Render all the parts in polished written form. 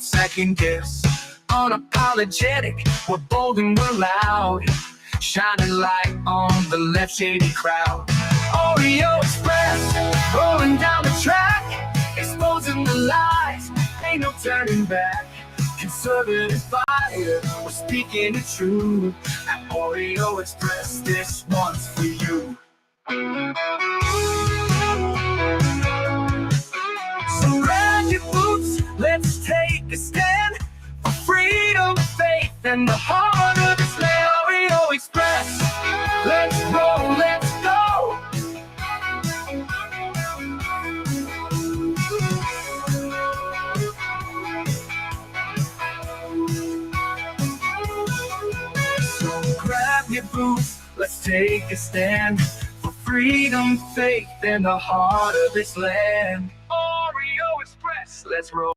second guess. Unapologetic, we're bold and we're loud, shining light on the left shady crowd. Oreo Express, rolling down the track, exposing the lies, ain't no turning back. Conservative fire, we're speaking the truth. At Oreo Express, this one's for you. So grab your boots, let's take a stand for freedom, faith, and the heart of this land. Oreo Express, let's roll, let's go. So grab your boots, let's take a stand for freedom, faith, and the heart of this land. Oreo Express, let's roll.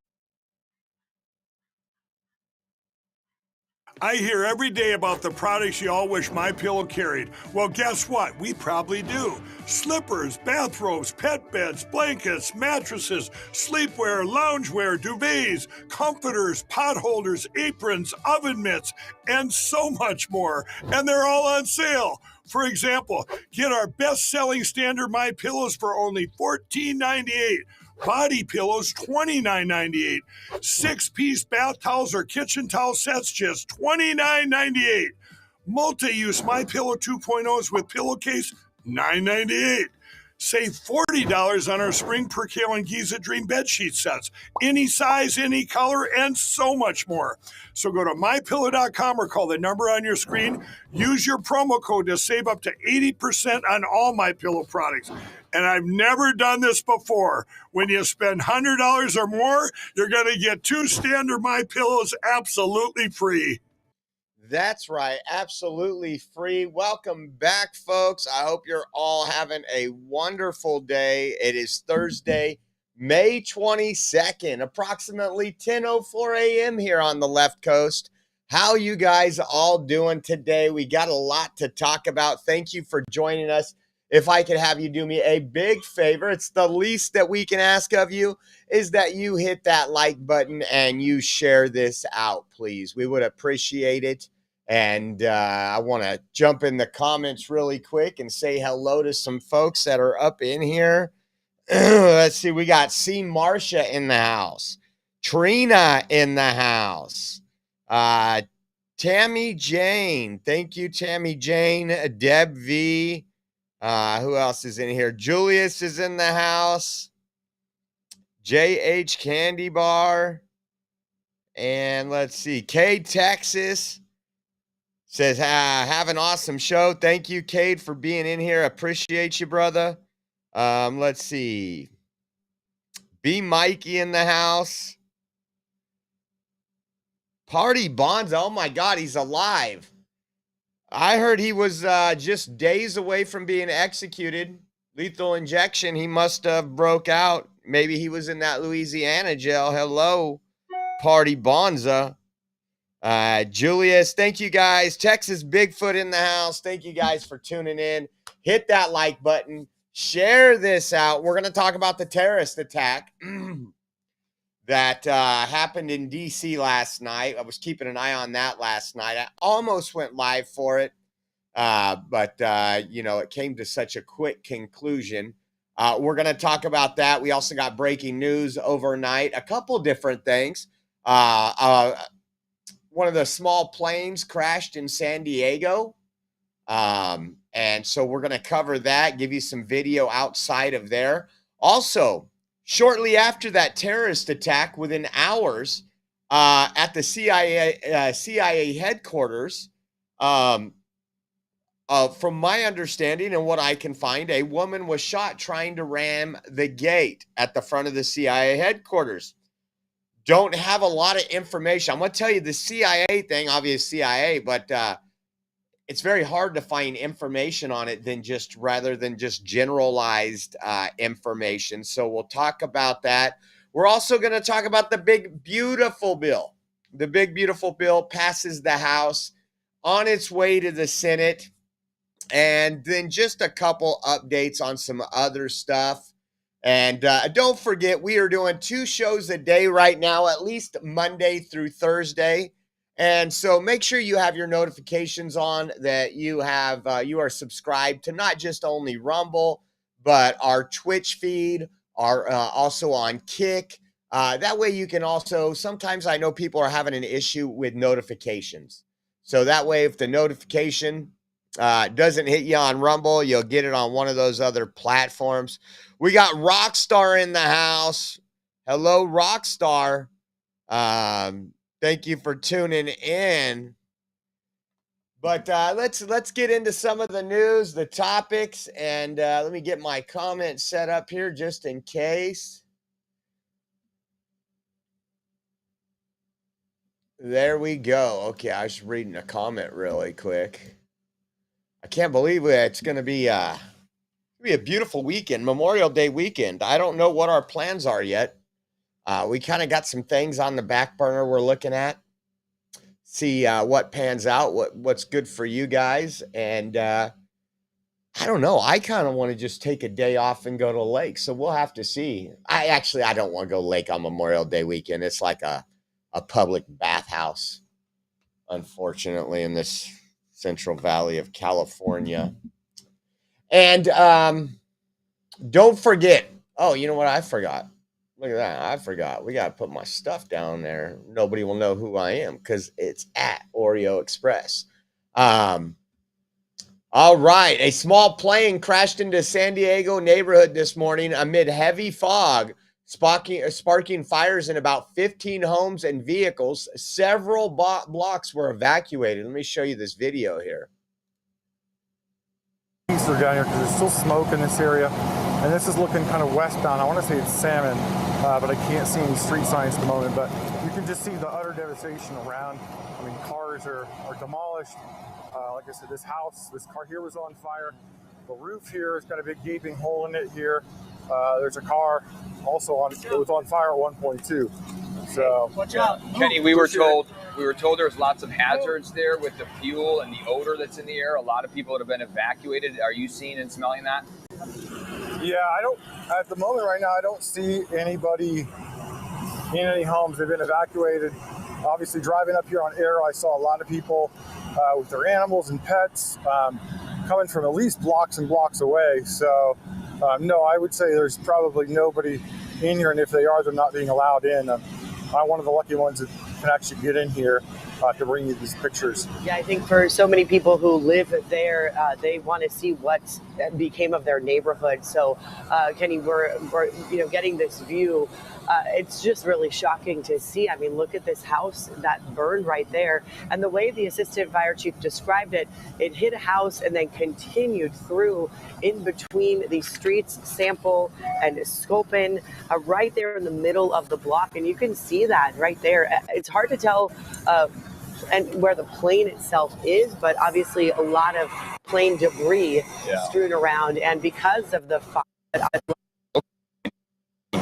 I hear every day about the products you all wish MyPillow carried. Well, guess what? We probably do. Slippers, bathrobes, pet beds, blankets, mattresses, sleepwear, loungewear, duvets, comforters, pot holders, aprons, oven mitts, and so much more. And they're all on sale. For example, get our best-selling standard MyPillows for only $14.98. Body pillows, $29.98. 6-piece bath towels or kitchen towel sets, just $29.98. Multi-use MyPillow 2.0s with pillowcase, $9.98. Save $40 on our Spring Percale and Giza Dream bedsheet sets. Any size, any color, and so much more. So go to MyPillow.com or call the number on your screen. Use your promo code to save up to 80% on all MyPillow products. And I've never done this before. When you spend $100 or more, you're going to get 2 standard MyPillows absolutely free. That's right. Absolutely free. Welcome back, folks. I hope you're all having a wonderful day. It is Thursday, May 22nd, approximately 10:04 a.m. here on the left coast. How you guys all doing today? We got a lot to talk about. Thank you for joining us. If I could have you do me a big favor, it's the least that we can ask of you, is that you hit that like button and you share this out, please. We would appreciate it. And I want to jump in the comments really quick and say hello to some folks that are up in here. Let's see. We got C. Marcia in the house. Trina in the house. Tammy Jane. Thank you, Tammy Jane. Deb V. Who else is in here? Julius is in the house. JH Candy Bar. And let's see. K. Texas. Says, have an awesome show. Thank you, Cade, for being in here. Appreciate you, brother. Let's see. B. Mikey in the house. Party Bonds. Oh, my God, he's alive. I heard he was just days away from being executed. Lethal injection. He must have broke out. Maybe he was in that Louisiana jail. Hello, Party Bonza. Julius, thank you guys. Texas Bigfoot in the house. Thank you guys for tuning in. Hit that like button. Share this out. We're going to talk about the terrorist attack that happened in D.C. last night. I was keeping an eye on that last night. I almost went live for it, but it came to such a quick conclusion. We're going to talk about that. We also got breaking news overnight. A couple different things. One of the small planes crashed in San Diego. And so we're going to cover that, give you some video outside of there. Also, shortly after that terrorist attack, within hours, at the CIA headquarters, from my understanding and what I can find, a woman was shot trying to ram the gate at the front of the CIA headquarters. Don't have a lot of information. I'm going to tell you the CIA thing, obviously CIA, but it's very hard to find information on it rather than just generalized information. So we'll talk about that. We're also going to talk about the big, beautiful bill. The big, beautiful bill passes the House, on its way to the Senate, and then just a couple updates on some other stuff. And don't forget, we are doing 2 shows a day right now, at least Monday through Thursday. And so make sure you have your notifications on, that you have you are subscribed to not just only Rumble, but our Twitch feed, our also on Kick. That way you can also, sometimes I know people are having an issue with notifications. So that way, if the notification doesn't hit you on Rumble, you'll get it on one of those other platforms. We got Rockstar in the house. Hello, Rockstar. Thank you for tuning in. But let's get into some of the news, the topics, and let me get my comment set up here just in case. There we go. Okay, I was reading a comment really quick. I can't believe it's going to be a beautiful weekend, Memorial Day weekend. I don't know what our plans are yet. We kind of got some things on the back burner we're looking at. See what pans out, what's good for you guys. And I don't know. I kind of want to just take a day off and go to the lake. So we'll have to see. I don't want to go lake on Memorial Day weekend. It's like a public bathhouse, unfortunately, in this Central Valley of California. And don't forget. Oh, you know what? I forgot. Look at that. I forgot. We got to put my stuff down there. Nobody will know who I am because it's at Oreo Express. All right. A small plane crashed into San Diego neighborhood this morning amid heavy fog, sparking fires in about 15 homes and vehicles. Several blocks were evacuated. Let me show you this video here. Are down here because there's still smoke in this area, and this is looking kind of westbound. I want to say it's Salmon, but I can't see any street signs at the moment. But you can just see the utter devastation around. I mean, cars are demolished. Like I said, this car here was on fire. The roof here has got a big gaping hole in it here. There's a car also it was on fire at one point too. So watch out, Kenny. We were told there's lots of hazards there with the fuel and the odor that's in the air. A lot of people that have been evacuated. Are you seeing and smelling that? Yeah, at the moment right now, I don't see anybody in any homes. They've been evacuated. Obviously, driving up here on air, I saw a lot of people with their animals and pets coming from at least blocks and blocks away. So, no, I would say there's probably nobody in here, and if they are, they're not being allowed in. I'm one of the lucky ones that can actually get in here to bring you these pictures. Yeah, I think for so many people who live there, they want to see what became of their neighborhood. So, Kenny, we're getting this view. It's just really shocking to see. I mean, look at this house that burned right there. And the way the assistant fire chief described it, it hit a house and then continued through in between these streets, Sample and Scopen, right there in the middle of the block. And you can see that right there. It's hard to tell and where the plane itself is, but obviously a lot of plane debris strewn around. And because of the fire,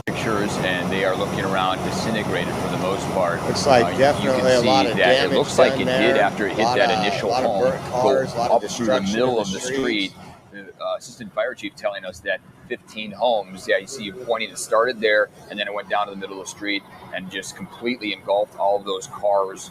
pictures, and they are looking around disintegrated for the most part. Looks like definitely a lot of damage. It looks like it there. did after it hit that initial home. Burnt cars, go up through the middle of the street. The assistant fire chief telling us that 15 homes, you see you pointing, it started there, and then it went down to the middle of the street and just completely engulfed all of those cars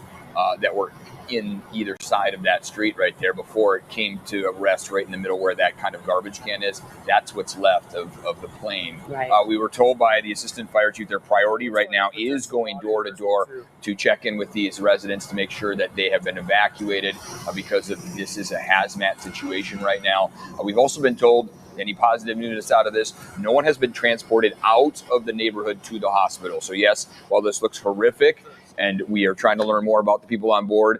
that were in either side of that street right there before it came to a rest right in the middle where that kind of garbage can is. That's what's left of the plane. Right. We were told by the assistant fire chief their priority right now is going door to door to check in with these residents to make sure that they have been evacuated because this is a hazmat situation right now. We've also been told, any positive news out of this, no one has been transported out of the neighborhood to the hospital. So yes, while this looks horrific, and we are trying to learn more about the people on board,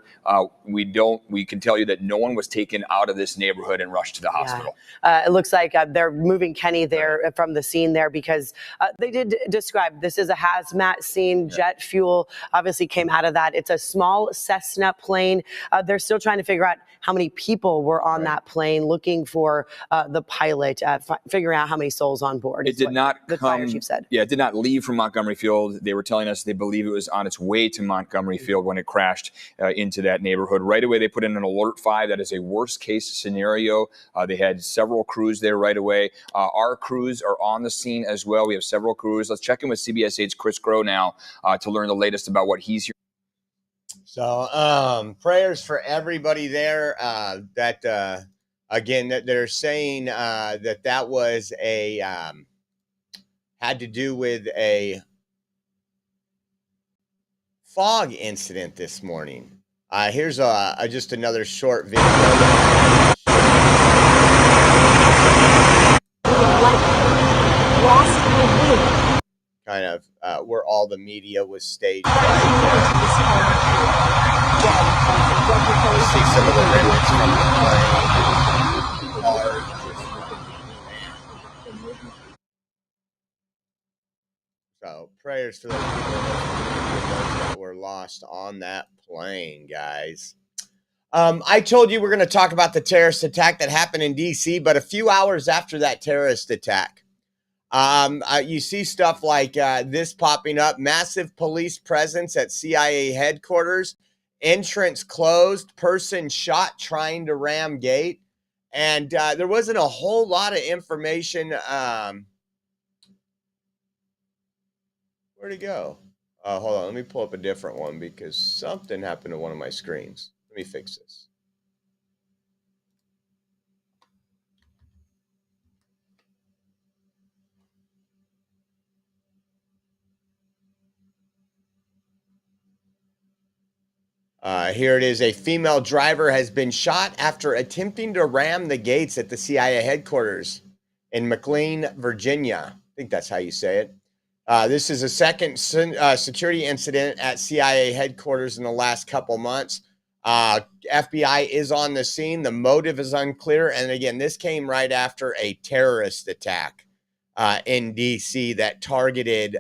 we can tell you that no one was taken out of this neighborhood and rushed to the hospital. It looks like they're moving Kenny there from the scene there because they did describe this is a hazmat scene. Jet fuel obviously came out of that. It's a small Cessna plane. They're still trying to figure out how many people were on that plane, looking for the pilot, figuring out how many souls on board. It did not the fire chief said. Yeah, it did not leave from Montgomery Field. They were telling us they believe it was on its way to Montgomery Field when it crashed into that neighborhood. neighborhood. Right away, they put in an alert 5. That is a worst case scenario. They had several crews there right away. Our crews are on the scene as well. We have several crews. Let's check in with CBS 8's Chris Groh now to learn the latest about what he's hearing. So prayers for everybody there again, that they're saying that was a had to do with a fog incident this morning. Here's just another short video. Kind of where all the media was staged. See some of the remnants from the plane. So prayers for those people that were lost on that plane, guys. I told you we're going to talk about the terrorist attack that happened in D.C., but a few hours after that terrorist attack, you see stuff like this popping up: massive police presence at CIA headquarters, entrance closed, person shot trying to ram gate. And there wasn't a whole lot of information. Where'd it go? Hold on, let me pull up a different one because something happened to one of my screens. Let me fix this. Here it is. A female driver has been shot after attempting to ram the gates at the CIA headquarters in McLean, Virginia. I think that's how you say it. This is a second security incident at CIA headquarters in the last couple months. FBI is on the scene. The motive is unclear. And again, this came right after a terrorist attack in D.C. that targeted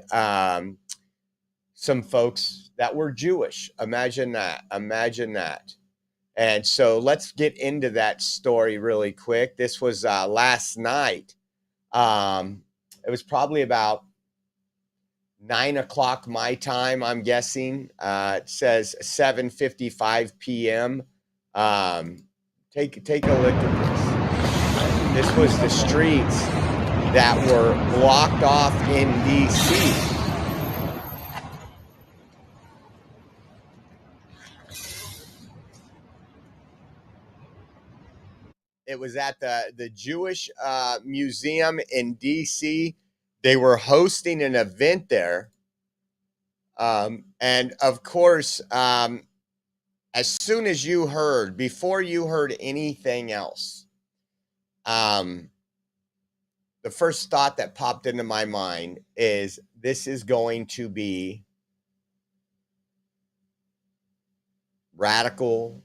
some folks that were Jewish. Imagine that. Imagine that. And so let's get into that story really quick. This was last night. It was probably about 9 o'clock my time, I'm guessing. It says 7:55 p.m. Take a look at this. This was the streets that were blocked off in D.C. It was at the Jewish Museum in D.C. They were hosting an event there. And of course, as soon as you heard, before you heard anything else, the first thought that popped into my mind is this is going to be radical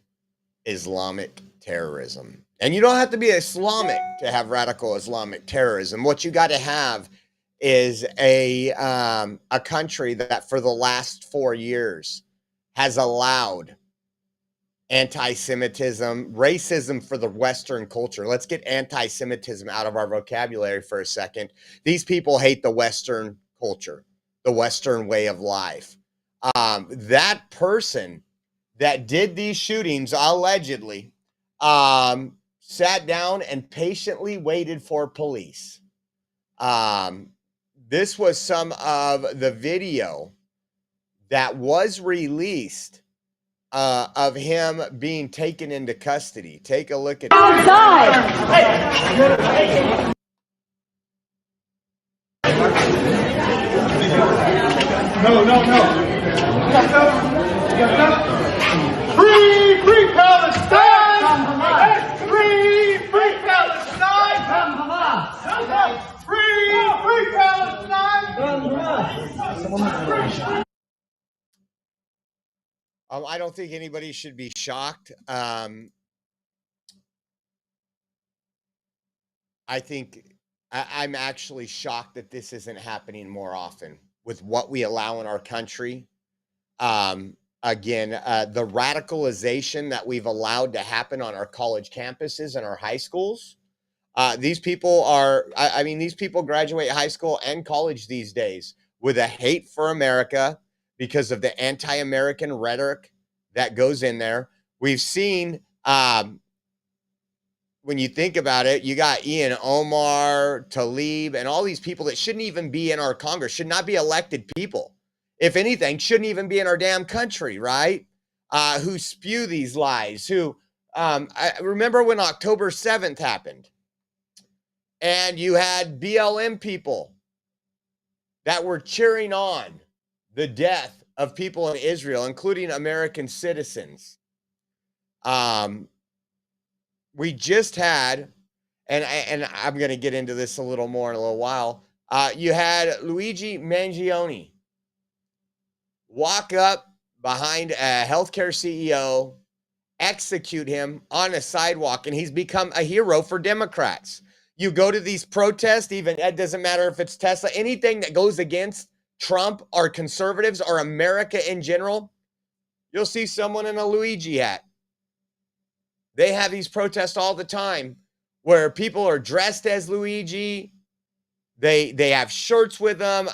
Islamic terrorism. And you don't have to be Islamic to have radical Islamic terrorism. What you got to have is a country that for the last 4 years has allowed anti-Semitism, racism for the Western culture. Let's get anti-Semitism out of our vocabulary for a second. These people hate the Western culture, the Western way of life. That person that did these shootings, allegedly, sat down and patiently waited for police. This was some of the video that was released of him being taken into custody. Take a look at that. No. Free Palestine! Free Palestine! Free Palestine! I don't think anybody should be shocked. I think I'm actually shocked that this isn't happening more often with what we allow in our country. Again, the radicalization that we've allowed to happen on our college campuses and our high schools. These people these people graduate high school and college these days with a hate for America because of the anti-American rhetoric that goes in there, We've seen, when you think about it, you got Ian Omar, Tlaib, and all these people that shouldn't even be in our Congress, should not be elected people. If anything, shouldn't even be in our damn country, right? Who spew these lies, who, I remember when October 7th happened, and you had BLM people that were cheering on the death of people in Israel, including American citizens. We just had, and I'm going to get into this a little more in a little while. You had Luigi Mangione walk up behind a healthcare CEO, execute him on a sidewalk, and he's become a hero for Democrats. You go to these protests, even it doesn't matter if it's Tesla, anything that goes against Trump or conservatives or America in general, you'll see someone in a Luigi hat. They have these protests all the time where people are dressed as Luigi. They have shirts with them.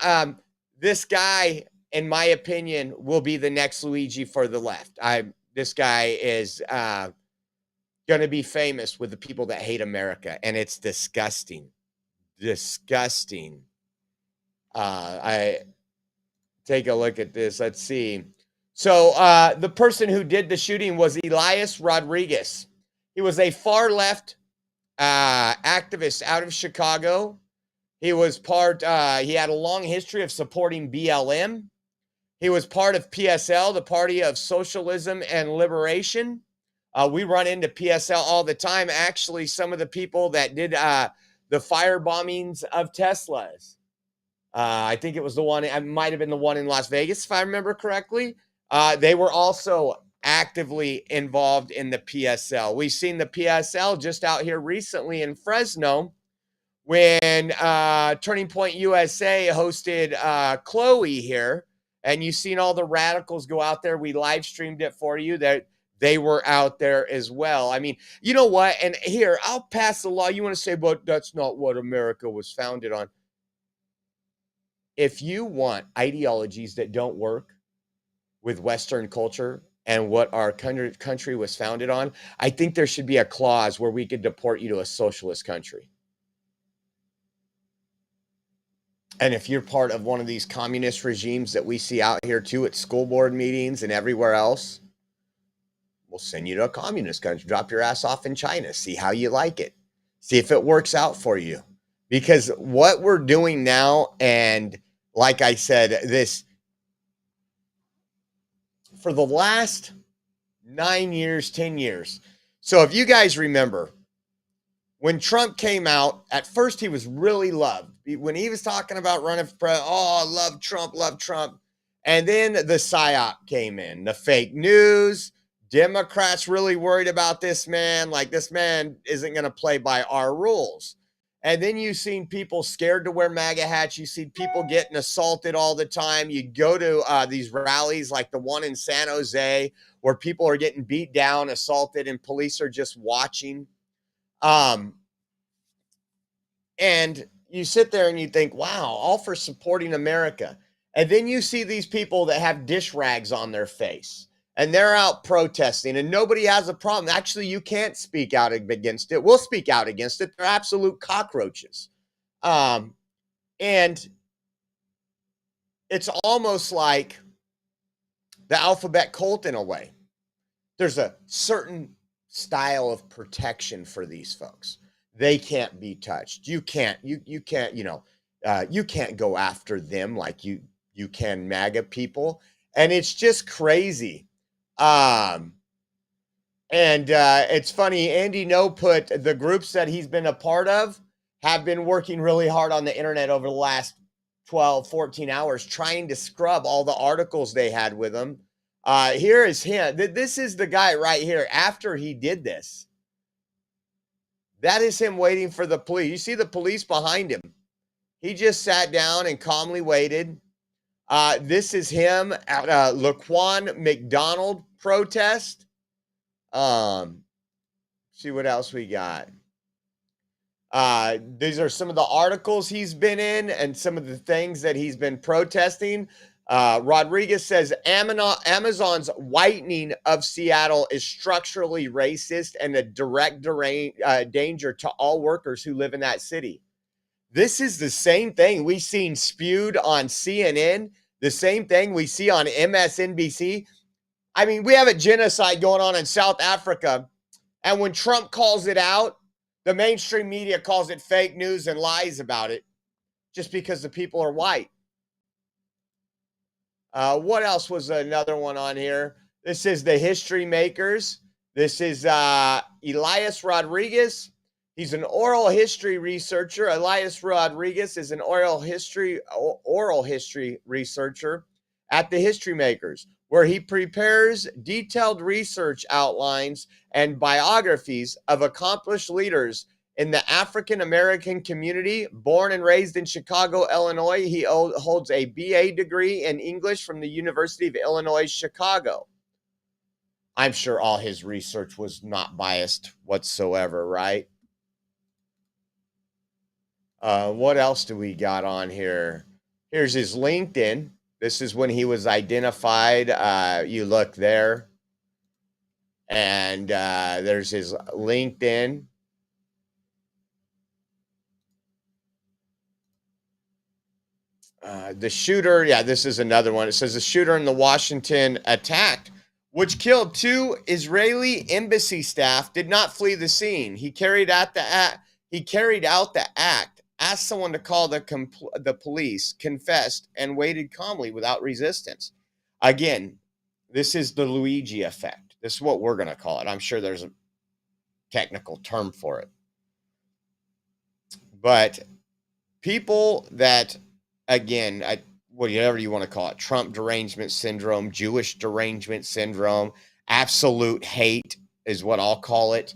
This guy, in my opinion, will be the next Luigi for the left. This guy is going to be famous with the people that hate America, and it's disgusting. Disgusting. I take a look at this. Let's see. So the person who did the shooting was Elias Rodriguez. He was a far left activist out of Chicago. He was he had a long history of supporting BLM. He was part of PSL, the Party of Socialism and Liberation. We run into PSL all the time. Actually, some of the people that did the fire bombings of Teslas. I think it was the one, it might have been the one in Las Vegas, if I remember correctly. They were also actively involved in the PSL. We've seen the PSL just out here recently in Fresno when Turning Point USA hosted Chloe here, and you've seen all the radicals go out there. We live streamed it for you, that they were out there as well. I mean, you know what? And here, I'll pass the law. You want to say, but that's not what America was founded on. If you want ideologies that don't work with Western culture and what our country was founded on, I think there should be a clause where we could deport you to a socialist country. And if you're part of one of these communist regimes that we see out here too at school board meetings and everywhere else, we'll send you to a communist country. Drop your ass off in China. See how you like it. See if it works out for you. Because what we're doing now, and like I said, this for the last 9 years, 10 years. So if you guys remember, when Trump came out, at first he was really loved. When he was talking about running for president, oh, love Trump, love Trump. And then the PSYOP came in, the fake news. Democrats really worried about this man. Like, this man isn't going to play by our rules. And then you've seen people scared to wear MAGA hats. You see people getting assaulted all the time. You go to these rallies like the one in San Jose where people are getting beat down, assaulted, and police are just watching. And you sit there and you think, wow, all for supporting America. And then you see these people that have dish rags on their face. And they're out protesting, and nobody has a problem. Actually, you can't speak out against it. We'll speak out against it. They're absolute cockroaches. And it's almost like the alphabet cult in a way. There's a certain style of protection for these folks. They can't be touched. You can't, you can't go after them like you can MAGA people. And it's just crazy. It's funny, Andy No put the groups that he's been a part of have been working really hard on the internet over the last 12, 14 hours, trying to scrub all the articles they had with him. Here is him. This is the guy right here after he did this. That is him waiting for the police. You see the police behind him. He just sat down and calmly waited. This is him at a Laquan McDonald protest. See what else we got. These are some of the articles he's been in and some of the things that he's been protesting. Rodriguez says Amazon's whitening of Seattle is structurally racist and a direct danger to all workers who live in that city. This is the same thing we've seen spewed on CNN, the same thing we see on MSNBC. I mean, we have a genocide going on in South Africa, and when Trump calls it out, the mainstream media calls it fake news and lies about it just because the people are white. What else was another one on here? This is the History Makers. This is Elias Rodriguez. He's an oral history researcher. Elias Rodriguez is an oral history researcher at the History Makers, where he prepares detailed research outlines and biographies of accomplished leaders in the African American community. Born and raised in Chicago, Illinois, he holds a BA degree in English from the University of Illinois, Chicago. I'm sure all his research was not biased whatsoever, right? What else do we got on here? Here's his LinkedIn. This is when he was identified. You look there, and there's his LinkedIn. The shooter, yeah, this is another one. It says the shooter in the Washington attack, which killed 2 Israeli embassy staff, did not flee the scene. He carried out the act, asked someone to call the police, confessed, and waited calmly without resistance. Again, this is the Luigi effect. This is what we're going to call it. I'm sure there's a technical term for it. But people that, again, whatever you want to call it, Trump derangement syndrome, Jewish derangement syndrome, absolute hate is what I'll call it.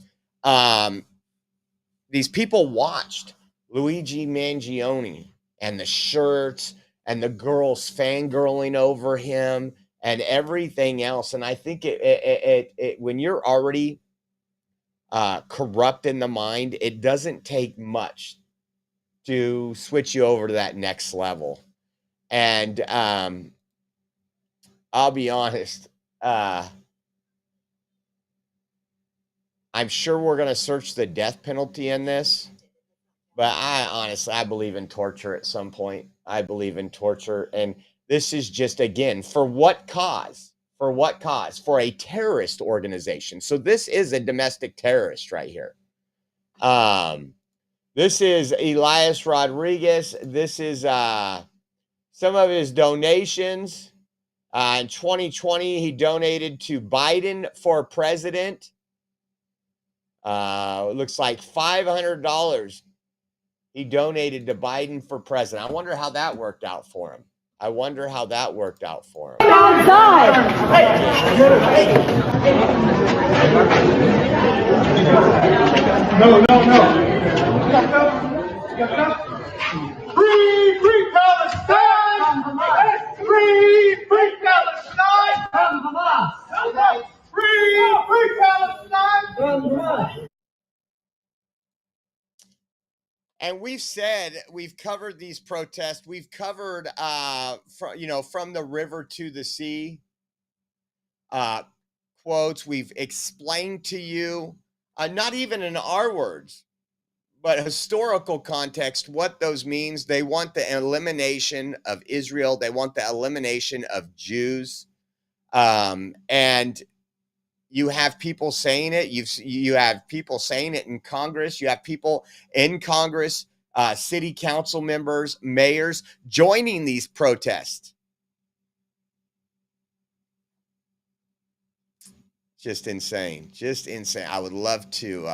These people watched Luigi Mangione and the shirts and the girls fangirling over him and everything else. And I think when you're already corrupt in the mind, it doesn't take much to switch you over to that next level. And I'll be honest, I'm sure we're going to search the death penalty in this, but I believe in torture at some point. I believe in torture. And this is just, again, for what cause? For what cause? For a terrorist organization. So this is a domestic terrorist right here. This is Elias Rodriguez. This is some of his donations. In 2020, he donated to Biden for president. It looks like $500 he donated to Biden for president. I wonder how that worked out for him. Free Palestine! Free Palestine! Free Palestine! And we've covered these protests. We've covered, from the river to the sea, quotes. We've explained to you, not even in our words, but historical context, what those means. They want the elimination of Israel. They want the elimination of Jews. And you have people saying it. You have people saying it in Congress. You have people in Congress, city council members, mayors joining these protests. Just insane. I would love to.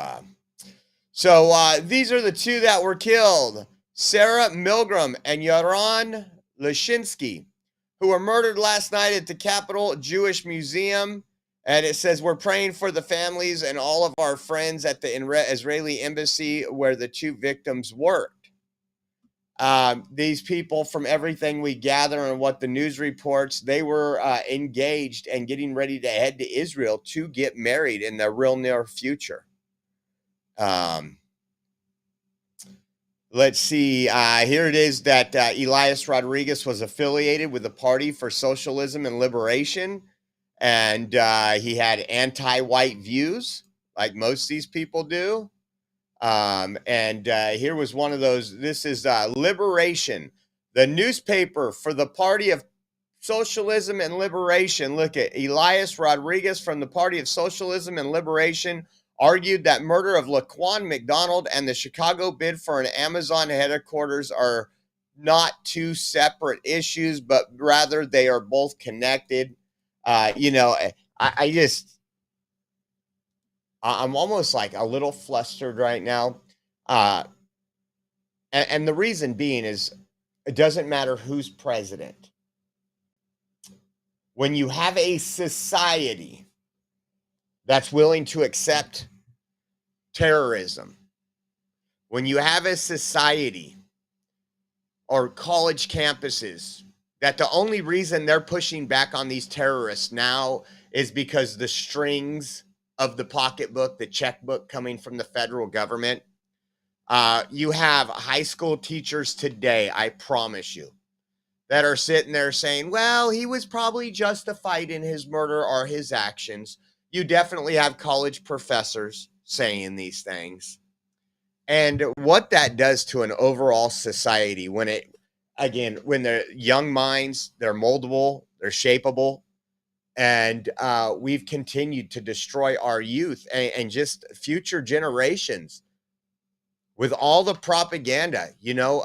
So these are the 2 that were killed: Sarah Milgram and Yaron Lashinsky, who were murdered last night at the Capitol Jewish Museum. And it says, we're praying for the families and all of our friends at the Israeli embassy where the 2 victims worked. These people, from everything we gather and what the news reports, they were engaged and getting ready to head to Israel to get married in the real near future. Let's see. Here it is that Elias Rodriguez was affiliated with the Party for Socialism and Liberation, and he had anti-white views, like most of these people do. And here was one of those. This is Liberation, the newspaper for the Party of Socialism and Liberation. Look at Elias Rodriguez from the Party of Socialism and Liberation argued that murder of Laquan McDonald and the Chicago bid for an Amazon headquarters are not two separate issues, but rather they are both connected. You know, I'm almost like a little flustered right now. And the reason being is it doesn't matter who's president. When you have a society that's willing to accept terrorism, when you have a society or college campuses that the only reason they're pushing back on these terrorists now is because the strings of the pocketbook, the checkbook coming from the federal government, you have high school teachers today, I promise you, that are sitting there saying, well, he was probably justified in his murder or his actions. You definitely have college professors saying these things. And what that does to an overall society when the young minds, they're moldable, they're shapeable, and we've continued to destroy our youth and just future generations with all the propaganda. You know,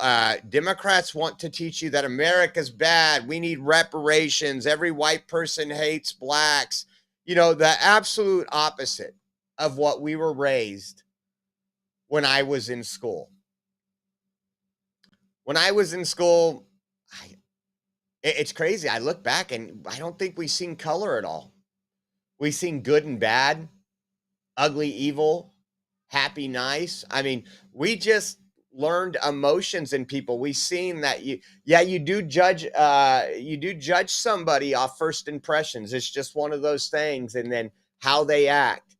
Democrats want to teach you that America's bad. We need reparations. Every white person hates blacks. You know, the absolute opposite of what we were raised when I was in school. When I was in school, it's crazy. I look back and I don't think we've seen color at all. We've seen good and bad, ugly, evil, happy, nice. I mean, we just learned emotions in people. We've seen that you do judge somebody off first impressions. It's just one of those things, and then how they act.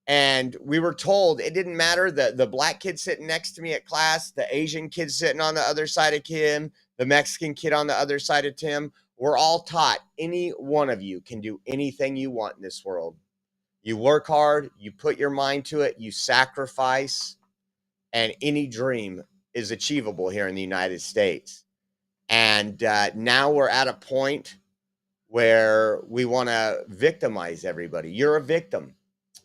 And we were told it didn't matter the black kid sitting next to me at class, the Asian kid sitting on the other side of Kim, the Mexican kid on the other side of Tim. We're all taught any one of you can do anything you want in this world. You work hard, you put your mind to it, you sacrifice, and any dream is achievable here in the United States. And now we're at a point where we want to victimize everybody. You're a victim.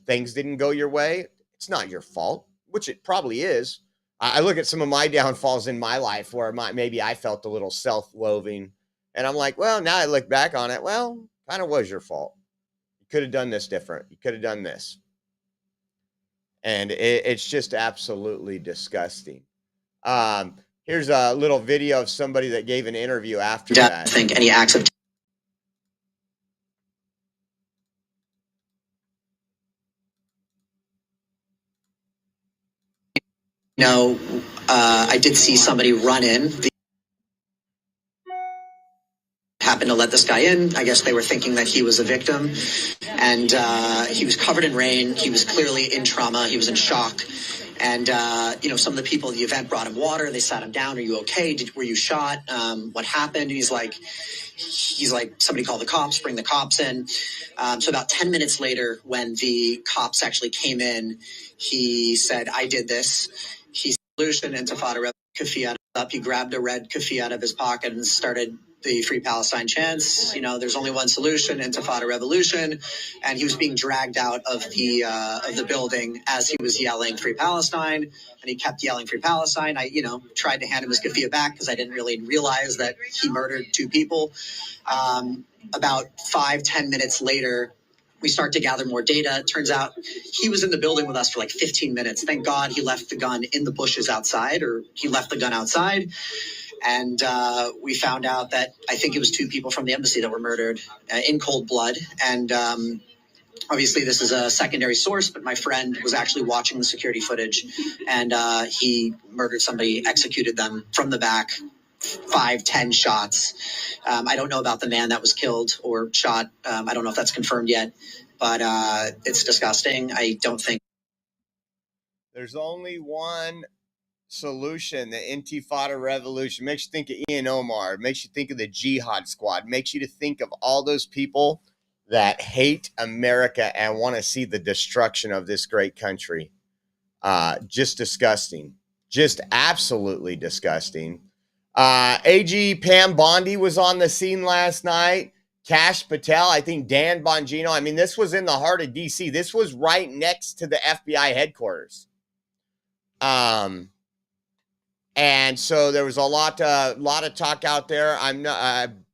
Things didn't go your way. It's not your fault, which it probably is. I look at some of my downfalls in my life where maybe I felt a little self-loathing. And I'm like, well, now I look back on it. Well, kind of was your fault. You could have done this different. You could have done this. And it's just absolutely disgusting. Here's a little video of somebody that gave an interview after that. I think any acts of I did see somebody run in. Happened to let this guy in. I guess they were thinking that he was a victim, and he was covered in rain. He was clearly in trauma. He was in shock. And some of the people at the event brought him water. They sat him down. Are you okay? Were you shot? What happened? And he's like, somebody called the cops. Bring the cops in. So about 10 minutes later, when the cops actually came in, he said, "I did this." He solution Intifada Kafi up. He grabbed a red Kafi out of his pocket and started the Free Palestine chants. There's only one solution, Intifada revolution. And he was being dragged out of the building as he was yelling Free Palestine, and he kept yelling Free Palestine. I, tried to hand him his keffiyeh back because I didn't really realize that he murdered two people. About 5-10 minutes later, we start to gather more data. It turns out he was in the building with us for like 15 minutes. Thank God he left the gun in the bushes outside, or he left the gun outside. And we found out that I think it was two people from the embassy that were murdered in cold blood. And obviously this is a secondary source, but my friend was actually watching the security footage, and he murdered somebody, executed them from the back, 5-10 shots. I don't know about the man that was killed or shot. I don't know if that's confirmed yet, but it's disgusting. I don't think there's only one solution, the Intifada revolution, makes you think of Ian Omar, makes you think of the Jihad Squad, makes you to think of all those people that hate America and want to see the destruction of this great country. Just disgusting. Just absolutely disgusting. AG Pam Bondi was on the scene last night. Kash Patel, I think Dan Bongino. I mean, this was in the heart of DC. This was right next to the FBI headquarters. And so there was a lot of talk out there.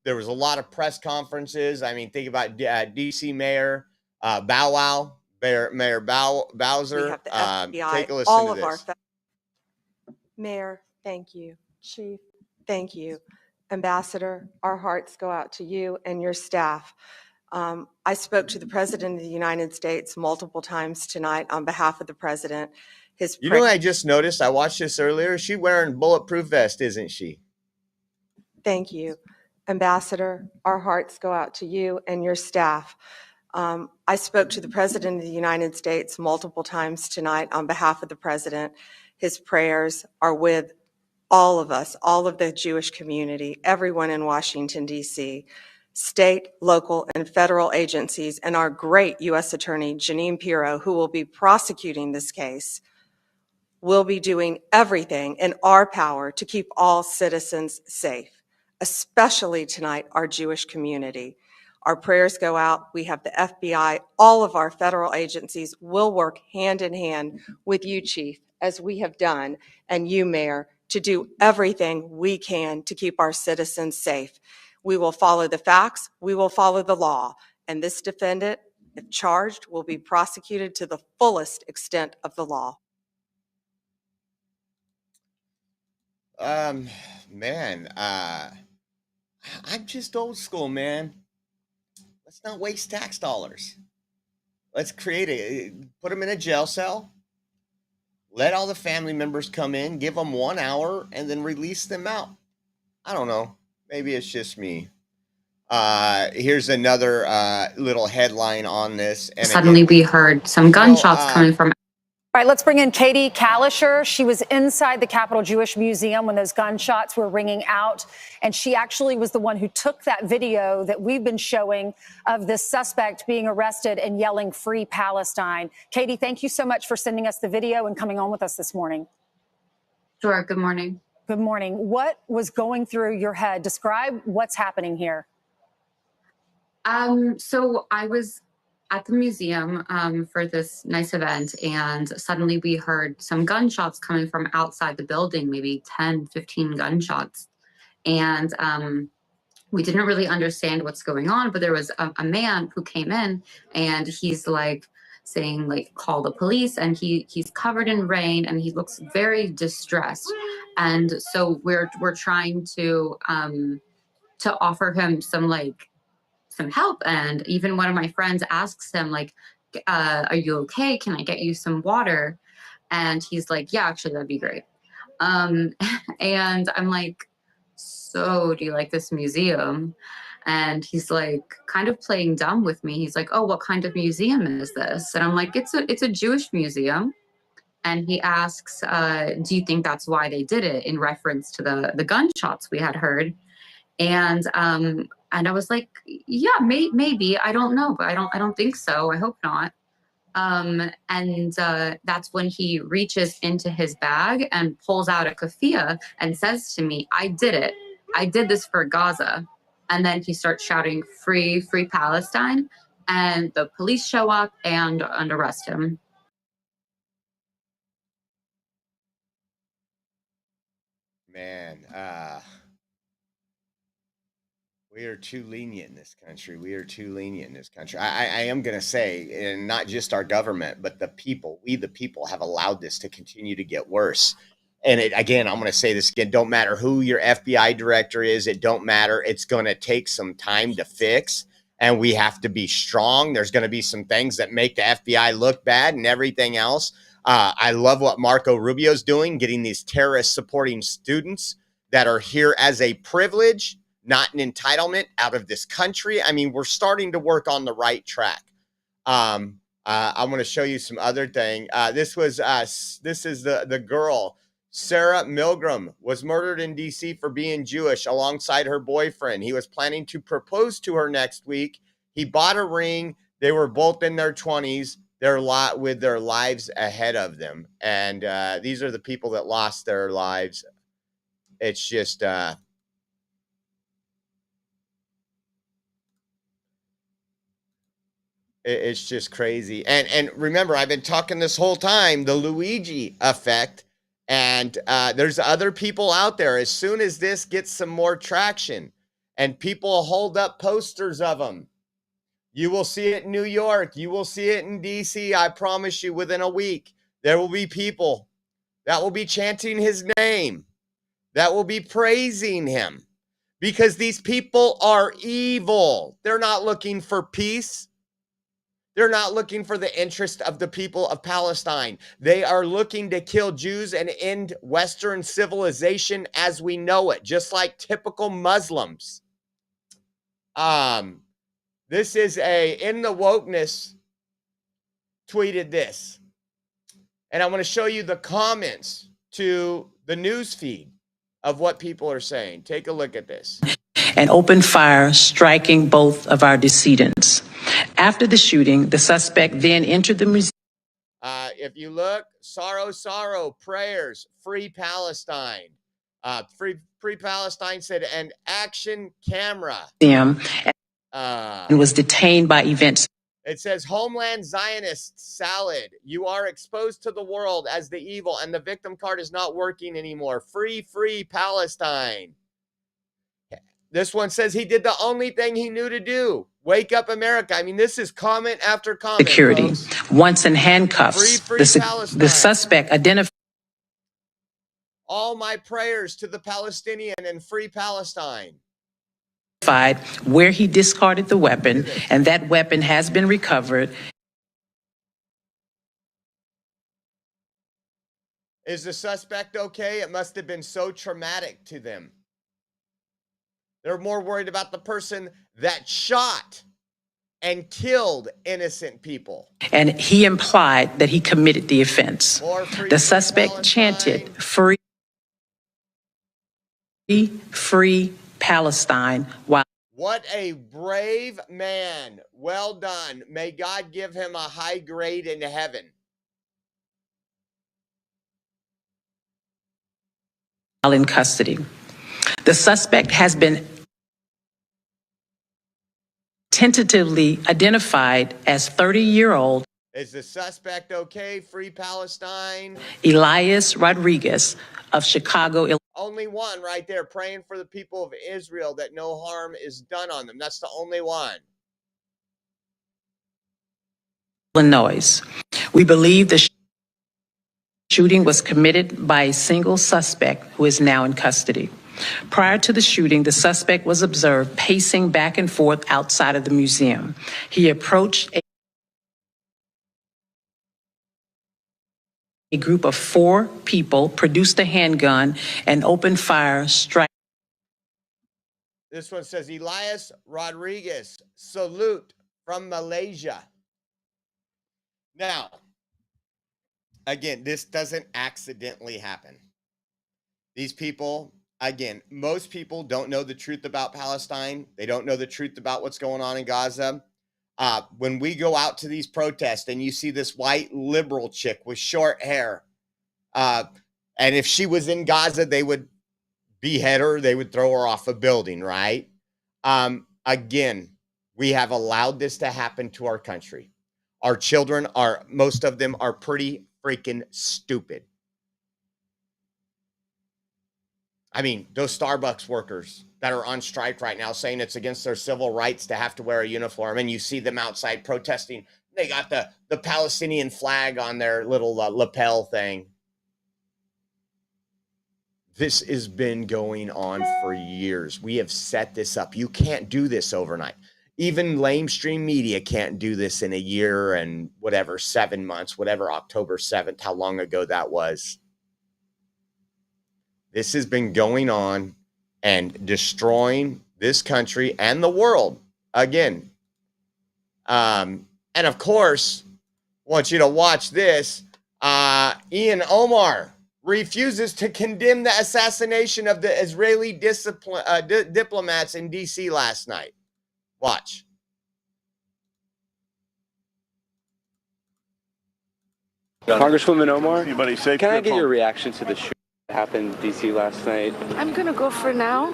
There was a lot of press conferences. I mean, think about DC Mayor Bow Wow, Mayor Bowser. We have the FBI, take a listen all to of this. our Mayor, thank you. Chief, thank you. Ambassador, our hearts go out to you and your staff. I spoke to the President of the United States multiple times tonight on behalf of the President. You know what I just noticed? I watched this earlier. She's wearing bulletproof vest, isn't she? Thank you. Ambassador, our hearts go out to you and your staff. I spoke to the President of the United States multiple times tonight on behalf of the President. His prayers are with all of us, all of the Jewish community, everyone in Washington, D.C., state, local, and federal agencies, and our great U.S. Attorney, Jeanine Pirro, who will be prosecuting this case. We'll be doing everything in our power to keep all citizens safe, especially tonight, our Jewish community. Our prayers go out. We have the FBI, all of our federal agencies will work hand in hand with you, Chief, as we have done, and you, Mayor, to do everything we can to keep our citizens safe. We will follow the facts. We will follow the law. And this defendant, if charged, will be prosecuted to the fullest extent of the law. Man, I'm just old school, man. Let's not waste tax dollars. Let's put them in a jail cell. Let all the family members come in, give them 1 hour, and then release them out. I don't know. Maybe it's just me. Here's another little headline on this. And suddenly we heard some gunshots coming from. All right, let's bring in Katie Kalischer. She was inside the Capitol Jewish Museum when those gunshots were ringing out, and she actually was the one who took that video that we've been showing of this suspect being arrested and yelling "Free Palestine." Katie, thank you so much for sending us the video and coming on with us this morning. Sure. Good morning. Good morning. What was going through your head? Describe what's happening here. So I was at the museum for this nice event, and suddenly we heard some gunshots coming from outside the building, maybe 10, 15 gunshots. And we didn't really understand what's going on, but there was a man who came in, and he's like saying, like, call the police, and he's covered in rain, and he looks very distressed. And so we're trying to offer him some help. And even one of my friends asks him, like, are you okay? Can I get you some water? And he's like, yeah, actually, that'd be great. And I'm like, so do you like this museum? And he's like kind of playing dumb with me. He's like, oh, what kind of museum is this? And I'm like, it's a Jewish museum. And he asks, do you think that's why they did it, in reference to the gunshots we had heard? And I was like, yeah, maybe. I don't know, but I don't think so. I hope not. And that's when he reaches into his bag and pulls out a keffiyeh and says to me, I did it. I did this for Gaza. And then he starts shouting, free Palestine. And the police show up and arrest him. Man, we are too lenient in this country. We are too lenient in this country. I am going to say, and not just our government, but the people, we the people have allowed this to continue to get worse. And again, I'm going to say this again, don't matter who your FBI director is. It don't matter. It's going to take some time to fix, and we have to be strong. There's going to be some things that make the FBI look bad and everything else. I love what Marco Rubio's doing, getting these terrorist supporting students that are here as a privilege, not an entitlement, out of this country. I mean, we're starting to work on the right track. I'm going to show you some other thing. This is the girl. Sarah Milgram was murdered in D.C. for being Jewish alongside her boyfriend. He was planning to propose to her next week. He bought a ring. They were both in their 20s, with their lives ahead of them. And these are the people that lost their lives. It's just it's just crazy. And remember, I've been talking this whole time, the Luigi effect. And there's other people out there. As soon as this gets some more traction and people hold up posters of them, you will see it in New York. You will see it in D.C. I promise you, within a week, there will be people that will be chanting his name, that will be praising him, because these people are evil. They're not looking for peace. They're not looking for the interest of the people of Palestine. They are looking to kill Jews and end Western civilization as we know it, just like typical Muslims. This is In the Wokeness tweeted this. And I want to show you the comments to the news feed of what people are saying. Take a look at this. And opened fire, striking both of our decedents. After the shooting, the suspect then entered the museum. If you look, sorrow, prayers, free Palestine. Free Palestine said, and action camera. And was detained by events. It says, Homeland Zionist salad. You are exposed to the world as the evil, and the victim card is not working anymore. Free Palestine. This one says he did the only thing he knew to do. Wake up, America. I mean, this is comment after comment. Security. Folks. Once in handcuffs, Free the suspect identified. All my prayers to the Palestinian and free Palestine. Where he discarded the weapon, and that weapon has been recovered. Is the suspect okay? It must have been so traumatic to them. They're more worried about the person that shot and killed innocent people. And he implied that he committed the offense. The suspect chanted, free Palestine. While What a brave man. Well done. May God give him a high grade in heaven. While in custody. The suspect has been tentatively identified as 30-year-old. Is the suspect okay? Free Palestine. Elias Rodriguez of Chicago, Illinois. Only one right there, praying for the people of Israel that no harm is done on them. That's the only one. Illinois. We believe the shooting was committed by a single suspect who is now in custody. Prior to the shooting, the suspect was observed pacing back and forth outside of the museum. He approached a group of 4 people, produced a handgun, and opened fire, striking. This one says, Elias Rodriguez, salute from Malaysia. Now, again, this doesn't accidentally happen. These people, again, most people don't know the truth about Palestine. They don't know the truth about what's going on in Gaza. When we go out to these protests and you see this white liberal chick with short hair, and if she was in Gaza, they would behead her. They would throw her off a building, right? Again, we have allowed this to happen to our country. Our children most of them are pretty freaking stupid. I mean, those Starbucks workers that are on strike right now saying it's against their civil rights to have to wear a uniform, and you see them outside protesting. They got the Palestinian flag on their little lapel thing. This has been going on for years. We have set this up. You can't do this overnight. Even lamestream media can't do this in a year and 7 months, October 7th, how long ago that was. This has been going on and destroying this country and the world again. And of course, I want you to watch this. Ian Omar refuses to condemn the assassination of the Israeli diplomats in D.C. last night. Watch. Congresswoman Omar, Anybody safe? can I get your reaction to the shooting that happened in D.C. last night? I'm going to go for now.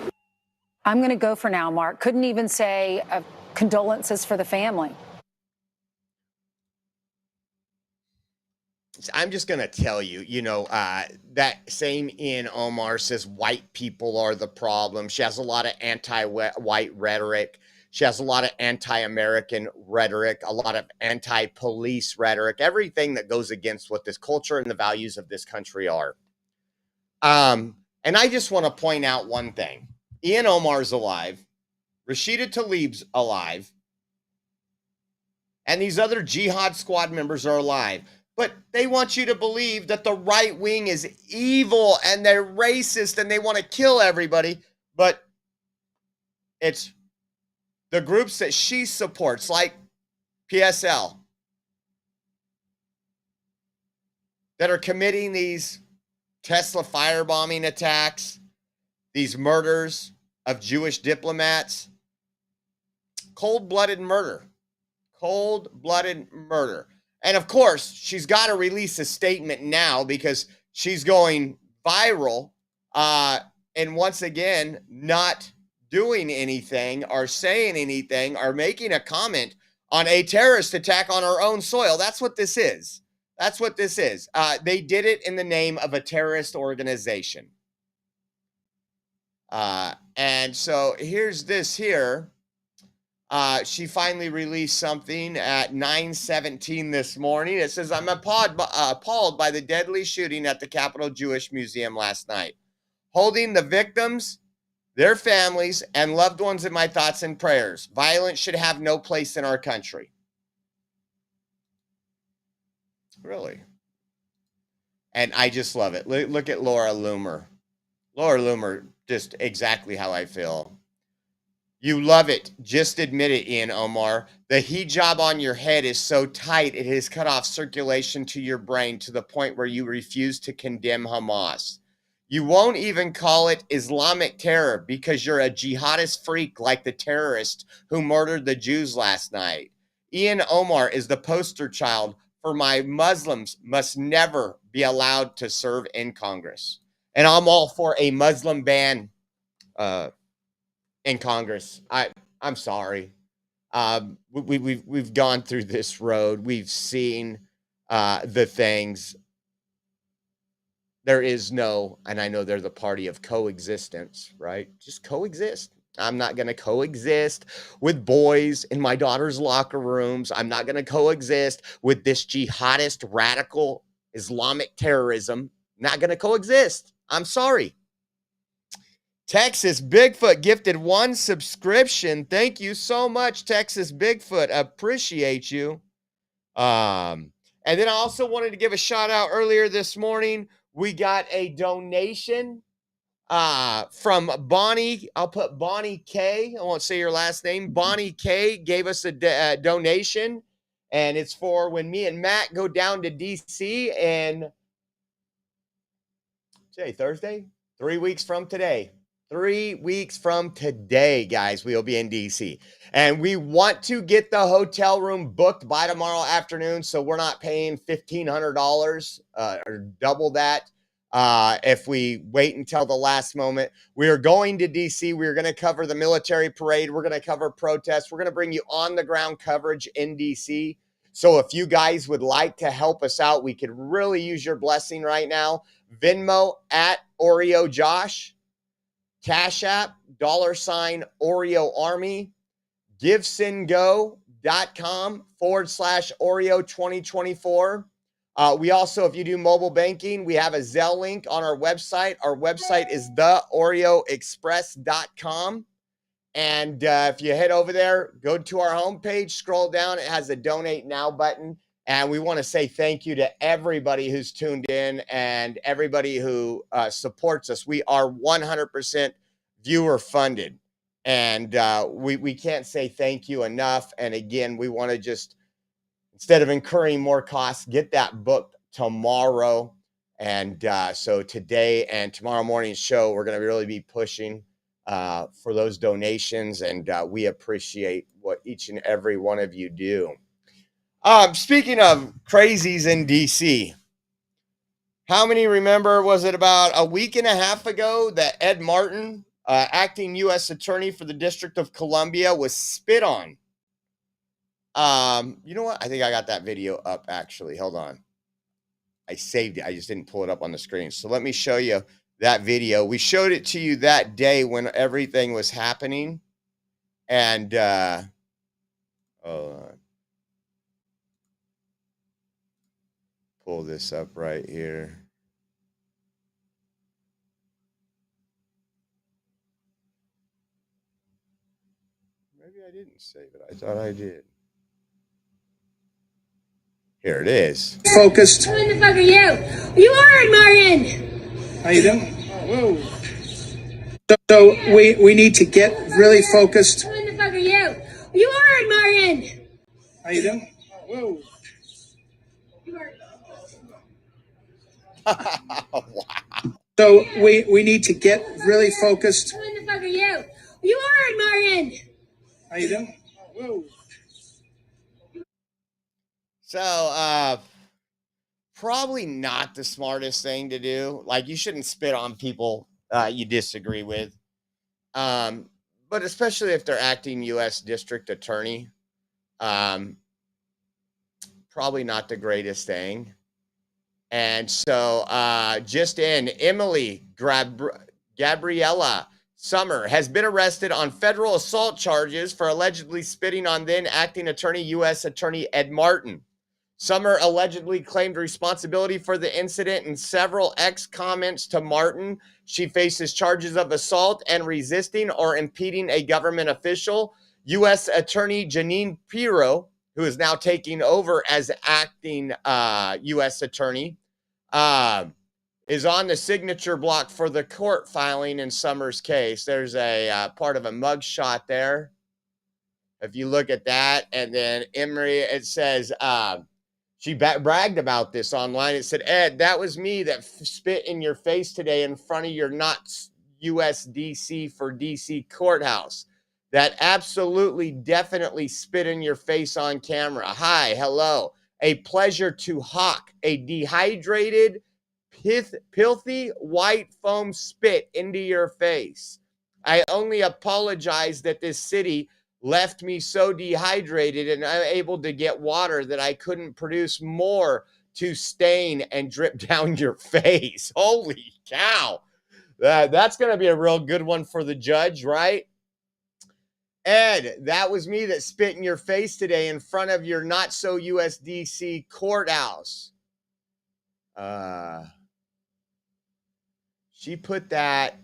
I'm going to go for now, Mark. Couldn't even say condolences for the family. I'm just going to tell you, that same Ian Omar says white people are the problem. She has a lot of anti-white rhetoric. She has a lot of anti-American rhetoric, a lot of anti-police rhetoric, everything that goes against what this culture and the values of this country are. And I just want to point out one thing. Ian Omar's alive. Rashida Tlaib's alive. And these other jihad squad members are alive. But they want you to believe that the right wing is evil and they're racist and they want to kill everybody. But it's the groups that she supports, like PSL, that are committing these Tesla firebombing attacks, these murders of Jewish diplomats. Cold-blooded murder. Cold-blooded murder. And of course, she's got to release a statement now because she's going viral. And once again, not doing anything or saying anything or making a comment on a terrorist attack on our own soil. That's what this is. That's what this is. They did it in the name of a terrorist organization. And so here's this here. She finally released something at 9:17 this morning. It says, I'm appalled by the deadly shooting at the Capitol Jewish Museum last night. Holding the victims, their families, and loved ones in my thoughts and prayers. Violence should have no place in our country. Really. And I just love it. Look at Laura Loomer. Laura Loomer, just exactly how I feel. You love it. Just admit it, Ian Omar. The hijab on your head is so tight, it has cut off circulation to your brain to the point where you refuse to condemn Hamas. You won't even call it Islamic terror because you're a jihadist freak like the terrorist who murdered the Jews last night. Ian Omar is the poster child for my Muslims must never be allowed to serve in Congress. And I'm all for a Muslim ban in Congress. I'm sorry. We've gone through this road. We've seen the things. There is no, and I know they're the party of coexistence, right? Just coexist. I'm not going to coexist with boys in my daughter's locker rooms. I'm not going to coexist with this jihadist radical Islamic terrorism. Not going to coexist. I'm sorry. Texas Bigfoot gifted 1 subscription. Thank you so much, Texas Bigfoot. Appreciate you. And then I also wanted to give a shout out earlier this morning. We got a donation from Bonnie. I'll put Bonnie K. I won't say your last name. Bonnie K gave us a donation, and it's for when me and Matt go down to D.C. and today, Thursday, 3 weeks from today. 3 weeks from today, guys, we'll be in D.C. And we want to get the hotel room booked by tomorrow afternoon so we're not paying $1,500 or double that if we wait until the last moment. We are going to D.C. We're going to cover the military parade. We're going to cover protests. We're going to bring you on-the-ground coverage in D.C. So if you guys would like to help us out, we could really use your blessing right now. Venmo at Oreo Josh. Cash App, $Oreo Army, GiveSendGo.com/Oreo 2024. We also, if you do mobile banking, we have a Zelle link on our website. Our website is theoreoexpress.com. And if you head over there, go to our homepage, scroll down, it has a donate now button. And we want to say thank you to everybody who's tuned in and everybody who supports us. We are 100% viewer funded. And we can't say thank you enough. And again, we want to just, instead of incurring more costs, get that booked tomorrow. And so today and tomorrow morning's show, we're going to really be pushing for those donations, and we appreciate what each and every one of you do. Speaking of crazies in DC, how many remember, was it about a week and a half ago that Ed Martin, acting U.S. Attorney for the District of Columbia, was spit on? You know what? I think I got that video up, actually. Hold on. I saved it. I just didn't pull it up on the screen. So let me show you that video. We showed it to you that day when everything was happening. And, hold on. Pull this up right here. Maybe I didn't save it. I thought I did. Here it is. Focused. Who in the fuck are you? You are Martin. How you doing? Whoa. So we need to get really focused. Who in the fuck are you? You are Martin. How you doing? Whoa. Wow. So we need to get really focused. Who in the fuck are you? You are Martin. How you doing? Whoa. So, probably not the smartest thing to do. Like, you shouldn't spit on people you disagree with. But especially if they're acting U.S. District Attorney, probably not the greatest thing. And so, just in, Emily Gabriella Summer has been arrested on federal assault charges for allegedly spitting on then acting attorney, U.S. Attorney Ed Martin. Summer allegedly claimed responsibility for the incident in several comments to Martin. She faces charges of assault and resisting or impeding a government official. U.S. Attorney Janine Pirro, who is now taking over as acting U.S. Attorney, is on the signature block for the court filing in Summer's case. There's a part of a mugshot there. If you look at that, and then Emery, it says, she bragged about this online. It said, Ed, that was me that spit in your face today in front of your not U.S. D.C. for D.C. courthouse. That absolutely, definitely spit in your face on camera. Hi, hello. A pleasure to hawk a dehydrated, filthy white foam spit into your face. I only apologize that this city left me so dehydrated and unable to get water that I couldn't produce more to stain and drip down your face. Holy cow. That's going to be a real good one for the judge, right? Ed, that was me that spit in your face today in front of your not so USDC courthouse. She put that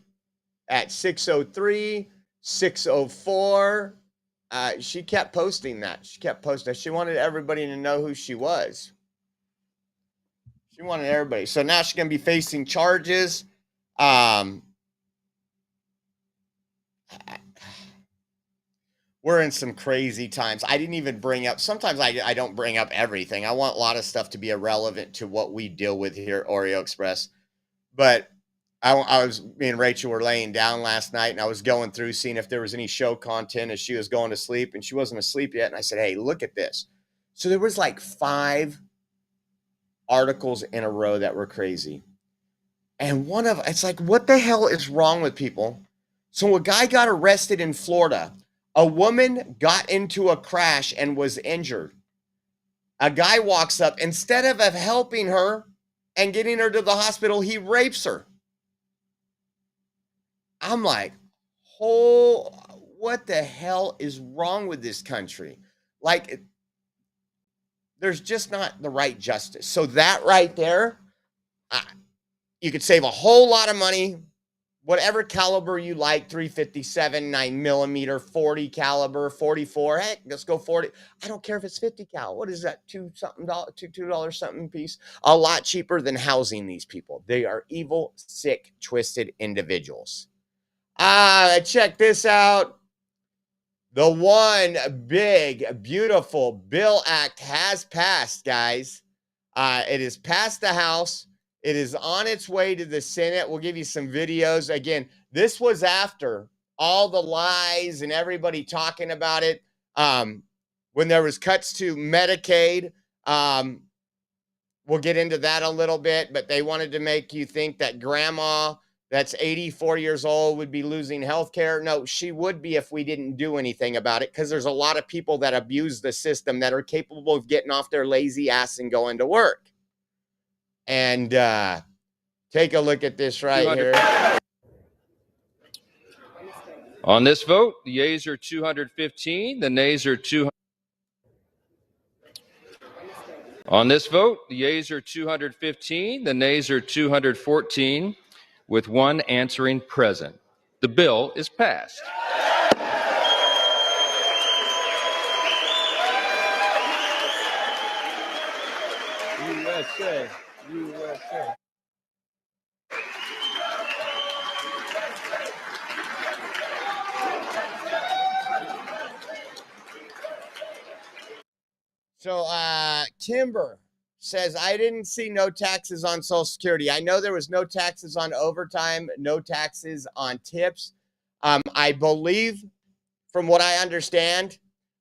at 6:03, 6:04. She kept posting that. She kept posting that. She wanted everybody to know who she was. She wanted everybody. So now she's going to be facing charges. We're in some crazy times. I didn't even bring up, sometimes I don't bring up everything. I want a lot of stuff to be irrelevant to what we deal with here at Oreo Express. But me and Rachel were laying down last night, and I was going through seeing if there was any show content as she was going to sleep, and she wasn't asleep yet. And I said, hey, look at this. So there was like 5 articles in a row that were crazy. And it's like, what the hell is wrong with people? So a guy got arrested in Florida. A woman got into a crash and was injured. A guy walks up. Instead of helping her and getting her to the hospital, he rapes her. I'm like, what the hell is wrong with this country? Like, there's just not the right justice. So that right there, you could save a whole lot of money. Whatever caliber you like, 357, 9mm, 40 caliber, 44. Heck, let's go 40. I don't care if it's 50 cal. What is that? $2 something piece. A lot cheaper than housing these people. They are evil, sick, twisted individuals. Check this out. The one big, beautiful Bill Act has passed, guys. It has passed the House. It is on its way to the Senate. We'll give you some videos. Again, this was after all the lies and everybody talking about it. When there was cuts to Medicaid, we'll get into that a little bit, but they wanted to make you think that grandma that's 84 years old would be losing health care. No, she would be if we didn't do anything about it, because there's a lot of people that abuse the system that are capable of getting off their lazy ass and going to work. And take a look at this right here. On this vote, the yeas are 215, the nays are 200. On this vote, the yeas are 215, the nays are 214, with one answering present. The bill is passed. USA, USA. So Kimber says, I didn't see no taxes on Social Security. I know there was no taxes on overtime, no taxes on tips. I believe, from what I understand,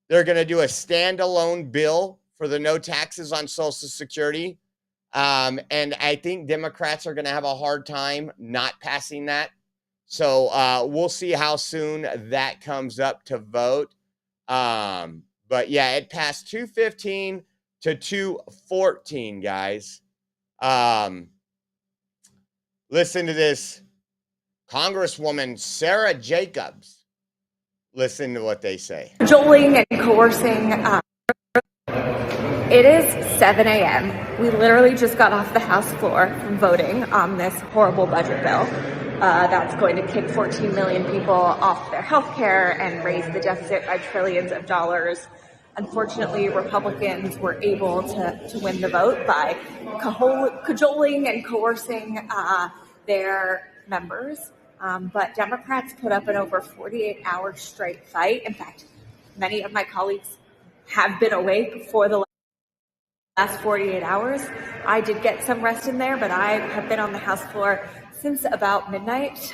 they're going to do a standalone bill for the no taxes on Social Security. And I think Democrats are going to have a hard time not passing that. So we'll see how soon that comes up to vote. But yeah, it passed 215 to 214, guys. Listen to this. Congresswoman Sarah Jacobs. Listen to what they say. Cajoling and coercing. It is 7 a.m. We literally just got off the House floor from voting on this horrible budget bill that's going to kick 14 million people off their health care and raise the deficit by trillions of dollars. Unfortunately, Republicans were able to win the vote by cajoling and coercing their members. But Democrats put up an over 48-hour straight fight. In fact, many of my colleagues have been awake for the last 48 hours. I did get some rest in there, but I have been on the House floor since about midnight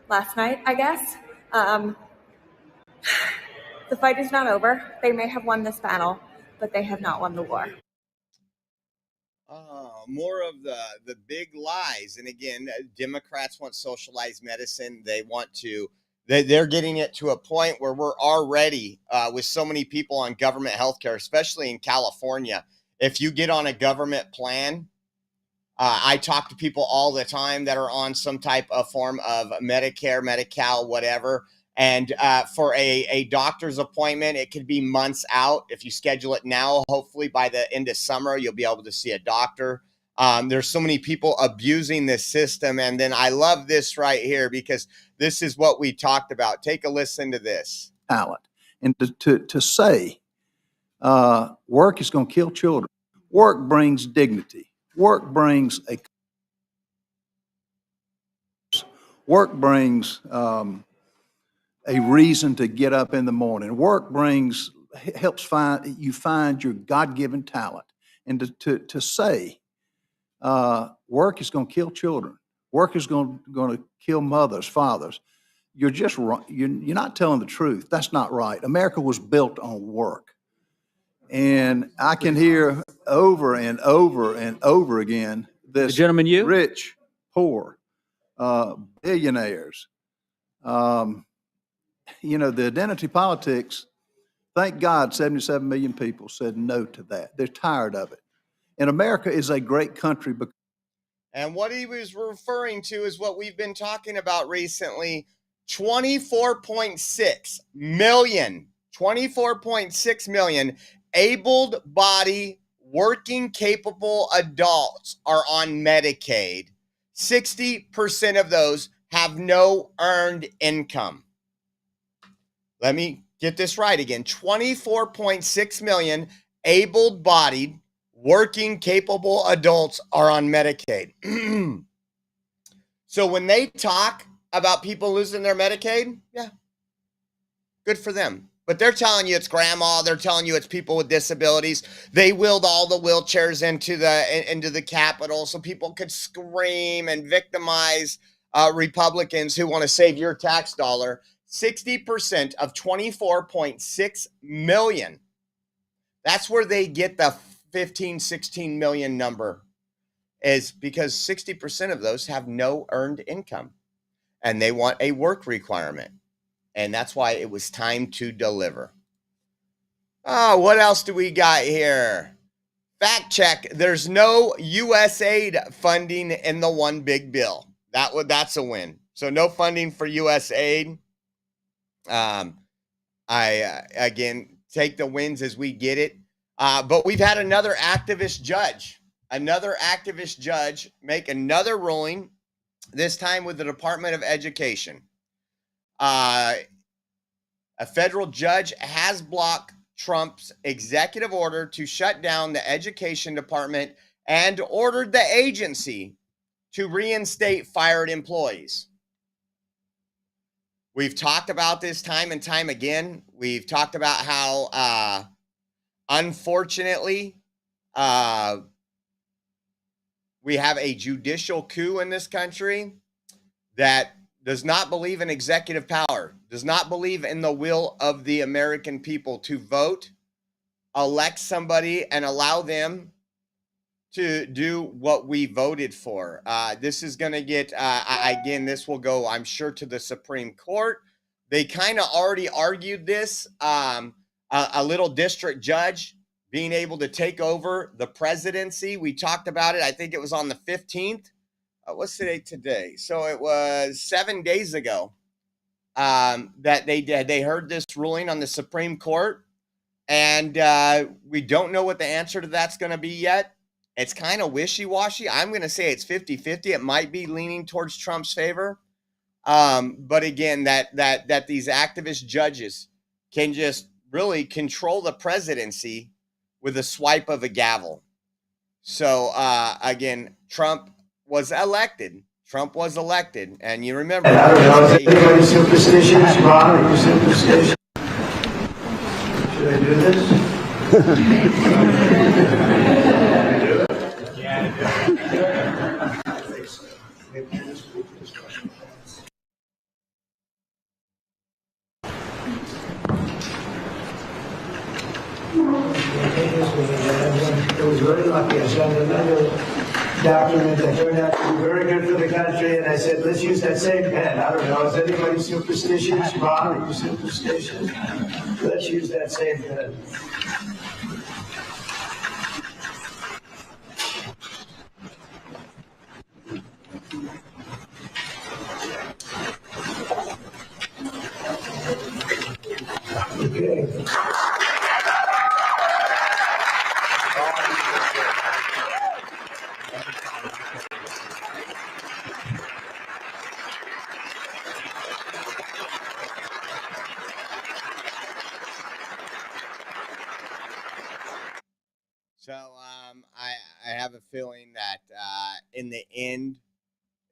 last night, I guess. The fight is not over. They may have won this battle, but they have not won the war. More of the big lies. And again, Democrats want socialized medicine. They want to, they're getting it to a point where we're already with so many people on government health care, especially in California. If you get on a government plan, I talk to people all the time that are on some type of form of Medicare, Medi-Cal, whatever. And for a doctor's appointment, it could be months out. If you schedule it now, hopefully by the end of summer, you'll be able to see a doctor. There's so many people abusing this system. And then I love this right here, because this is what we talked about. Take a listen to this. Talent. And to say work is going to kill children. Work brings dignity. Work brings a reason to get up in the morning. Work helps find your God-given talent. And to say work is going to kill children, work is going to kill mothers, fathers, you're just wrong. You're not telling the truth. That's not right. America was built on work. And I can hear over and over and over again this: the gentleman, you rich, poor, billionaires. The identity politics, thank God 77 million people said no to that. They're tired of it. And America is a great country. And what he was referring to is what we've been talking about recently. 24.6 million able-bodied, working, capable adults are on Medicaid. 60% of those have no earned income. Let me get this right again. 24.6 million able-bodied, working, capable adults are on Medicaid. So when they talk about people losing their Medicaid, yeah, good for them. But they're telling you it's grandma. They're telling you it's people with disabilities. They wheeled all the wheelchairs into the Capitol so people could scream and victimize Republicans who want to save your tax dollar. 60% of 24.6 million. That's where they get the 15, 16 million number, is because 60% of those have no earned income and they want a work requirement. And that's why it was time to deliver. Oh, what else do we got here? Fact check. There's no USAID funding in the one big bill. That's a win. So no funding for USAID. I again take the wins as we get it. But we've had another activist judge make another ruling, this time with the Department of Education. A federal judge has blocked Trump's executive order to shut down the education department and ordered the agency to reinstate fired employees. We've talked about this time and time again. We've talked about how, unfortunately, we have a judicial coup in this country that does not believe in executive power, does not believe in the will of the American people to vote, elect somebody, and allow them to do what we voted for. This is going to get, again, this will go, I'm sure, to the Supreme Court. They kind of already argued this. A little district judge being able to take over the presidency. We talked about it. I think it was on the 15th. What's the date today? So it was 7 days ago that they heard this ruling on the Supreme Court. And we don't know what the answer to that's going to be yet. It's kind of wishy-washy. I'm going to say it's 50-50. It might be leaning towards Trump's favor. But again, that these activist judges can just really control the presidency with a swipe of a gavel. So again, Trump was elected. And you remember. I don't know, is anybody superstitious? Ron, are you superstitious? Should I do this? It was very lucky. I saw another document that turned out to be very good for the country, and I said, let's use that same pen. I don't know, is anybody superstitious? Ron, are you superstitious? Let's use that same pen. Okay. So I have a feeling that in the end,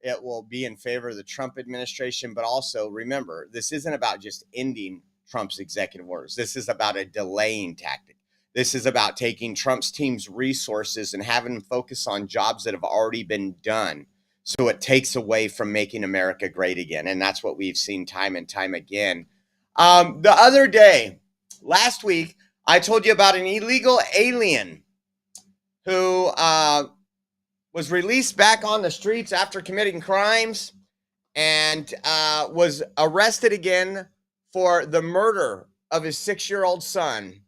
it will be in favor of the Trump administration. But also remember, this isn't about just ending Trump's executive orders. This is about a delaying tactic. This is about taking Trump's team's resources and having them focus on jobs that have already been done. So it takes away from making America great again. And that's what we've seen time and time again. The other day, last week, I told you about an illegal alien who was released back on the streets after committing crimes and was arrested again for the murder of his 6-year-old son.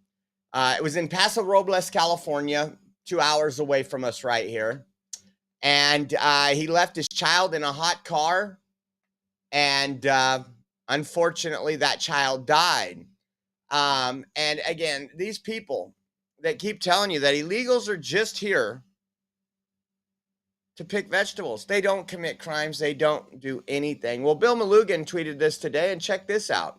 It was in Paso Robles, California, 2 hours away from us right here. And he left his child in a hot car. And unfortunately, that child died. And again, these people that keep telling you that illegals are just here to pick vegetables. They don't commit crimes. They don't do anything. Well, Bill Malugin tweeted this today, and check this out.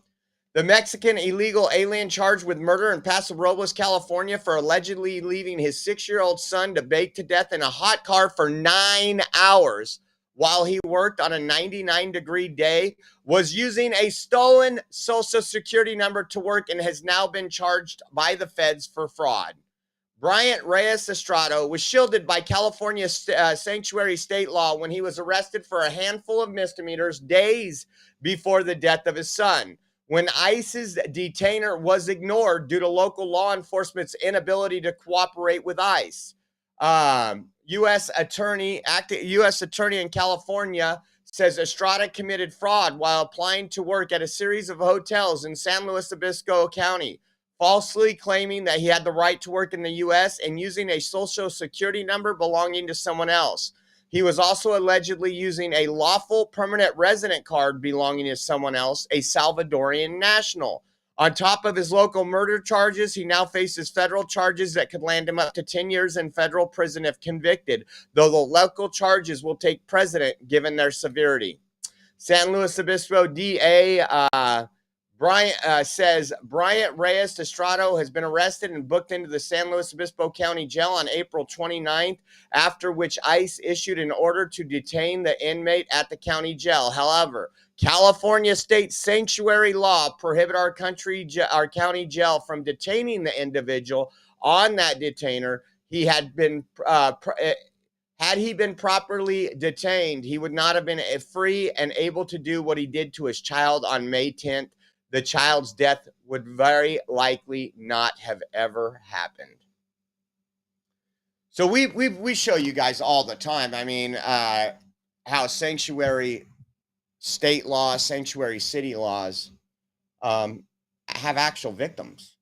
The Mexican illegal alien charged with murder in Paso Robles, California for allegedly leaving his 6-year-old son to bake to death in a hot car for 9 hours while he worked on a 99-degree day was using a stolen Social Security number to work and has now been charged by the feds for fraud. Bryant Reyes Estrada was shielded by California sanctuary state law when he was arrested for a handful of misdemeanors days before the death of his son, when ICE's detainer was ignored due to local law enforcement's inability to cooperate with ICE. U.S. attorney in California says Estrada committed fraud while applying to work at a series of hotels in San Luis Obispo County, falsely claiming that he had the right to work in the U.S. and using a Social Security number belonging to someone else. He was also allegedly using a lawful permanent resident card belonging to someone else, a Salvadorian national. On top of his local murder charges, he now faces federal charges that could land him up to 10 years in federal prison if convicted, though the local charges will take precedent given their severity. San Luis Obispo DA says Bryant Reyes Estrada has been arrested and booked into the San Luis Obispo County Jail on April 29th, after which ICE issued an order to detain the inmate at the county jail. However, California state sanctuary law prohibit our county jail from detaining the individual on that detainer. Had he been properly detained, he would not have been free and able to do what he did to his child on May 10th. The child's death would very likely not have ever happened. So we show you guys all the time. I mean, how sanctuary state laws, sanctuary city laws have actual victims,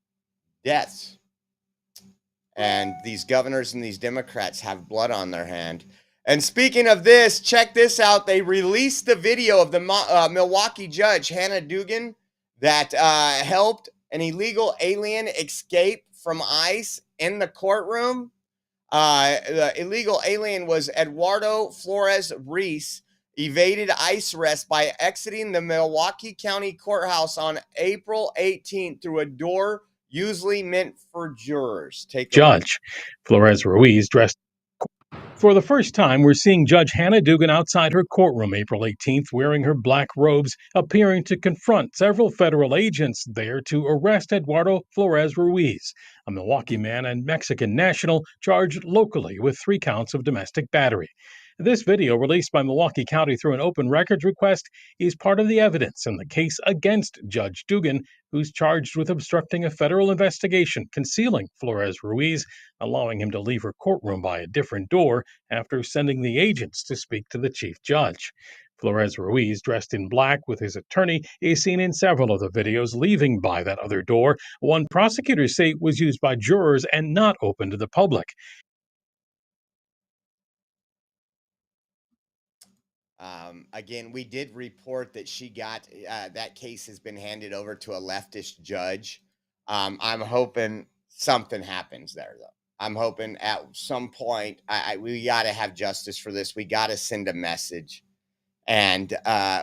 deaths. And these governors and these Democrats have blood on their hand. And speaking of this, check this out. They released the video of the Milwaukee judge, Hannah Dugan, that helped an illegal alien escape from ICE in the courtroom. The illegal alien was Eduardo Flores Reese, evaded ICE arrest by exiting the Milwaukee County Courthouse on April 18th through a door usually meant for jurors. Judge Flores Ruiz dressed. For the first time, we're seeing Judge Hannah Dugan outside her courtroom April 18th, wearing her black robes, appearing to confront several federal agents there to arrest Eduardo Flores Ruiz, a Milwaukee man and Mexican national charged locally with 3 counts of domestic battery. This video, released by Milwaukee County through an open records request, is part of the evidence in the case against Judge Dugan, who's charged with obstructing a federal investigation, concealing Flores Ruiz, allowing him to leave her courtroom by a different door after sending the agents to speak to the chief judge. Flores Ruiz, dressed in black with his attorney, is seen in several of the videos leaving by that other door, one prosecutors say was used by jurors and not open to the public. Again, we did report that she got that case has been handed over to a leftist judge. I'm hoping something happens there, though. I'm hoping at some point we got to have justice for this. We got to send a message, and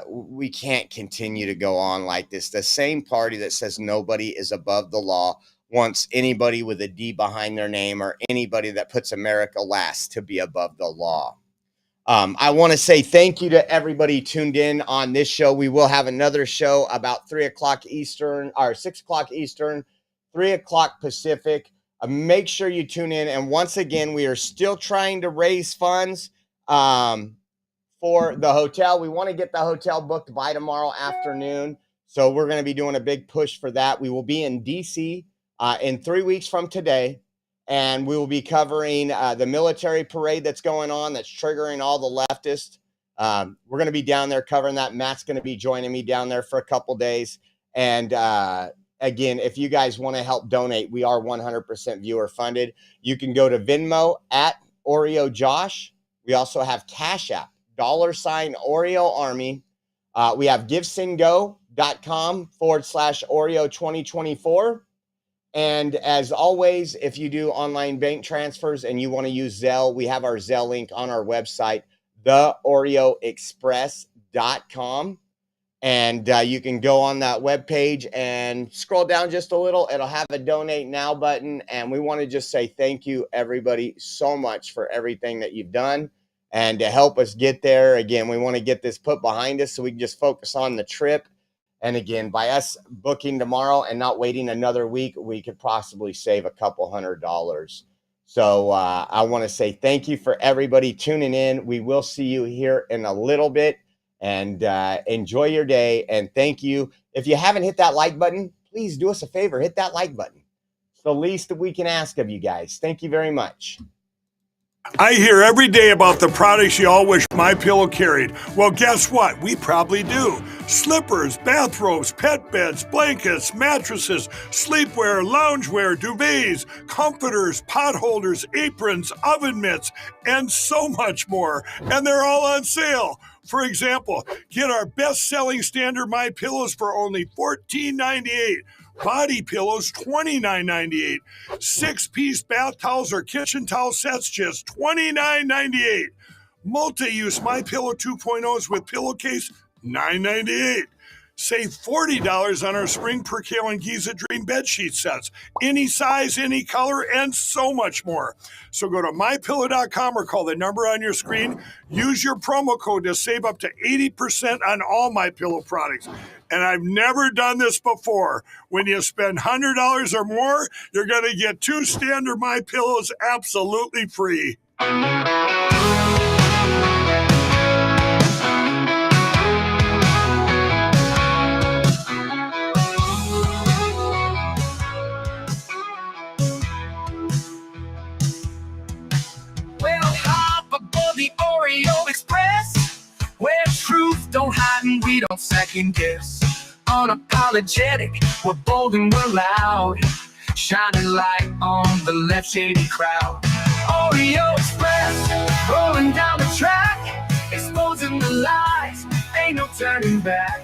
we can't continue to go on like this. The same party that says nobody is above the law wants anybody with a D behind their name or anybody that puts America last to be above the law. I want to say thank you to everybody tuned in on this show. We will have another show about 3 o'clock Eastern or 6 o'clock Eastern, 3 o'clock Pacific. Make sure you tune in. And once again, we are still trying to raise funds for the hotel. We want to get the hotel booked by tomorrow afternoon. So we're going to be doing a big push for that. We will be in D.C. In 3 weeks from today. And we will be covering the military parade that's going on, that's triggering all the leftists. We're going to be down there covering that. Matt's going to be joining me down there for a couple days. And again, if you guys want to help donate, we are 100% viewer funded. You can go to Venmo at Oreo Josh. We also have Cash App, $Oreo Army. We have givesendgo.com/Oreo 2024. And as always, if you do online bank transfers and you want to use Zelle, we have our Zelle link on our website, theoreoexpress.com. And you can go on that webpage and scroll down just a little. It'll have a donate now button. And we want to just say thank you, everybody, so much for everything that you've done. and to help us get there. Again, we want to get this put behind us so we can just focus on the trip. And again, by us booking tomorrow and not waiting another week, we could possibly save a couple $100. So I want to say thank you for everybody tuning in. We will see you here in a little bit, and enjoy your day. And thank you. If you haven't hit that like button, please do us a favor. Hit that like button. It's the least that we can ask of you guys. Thank you very much. I hear every day about the products you all wish MyPillow carried. Well, guess what? We probably do. Slippers, bathrobes, pet beds, blankets, mattresses, sleepwear, loungewear, duvets, comforters, pot holders, aprons, oven mitts, and so much more. And they're all on sale. For example, get our best-selling standard MyPillows for only $14.98. Body pillows, $29.98. 6-piece bath towels or kitchen towel sets, just $29.98. Multi-use MyPillow 2.0s with pillowcase, $9.98. Save $40 on our Spring Percale and Giza Dream bedsheet sets. Any size, any color, and so much more. So go to MyPillow.com or call the number on your screen. Use your promo code to save up to 80% on all MyPillow products. And I've never done this before. When you spend $100 or more, you're going to get 2 standard MyPillows absolutely free. Well, hop aboard the Oreo Express, where truth don't hide and we don't second guess. Unapologetic, we're bold and we're loud, shining light on the left shady crowd. Oreo Express, rolling down the track, exposing the lies, ain't no turning back.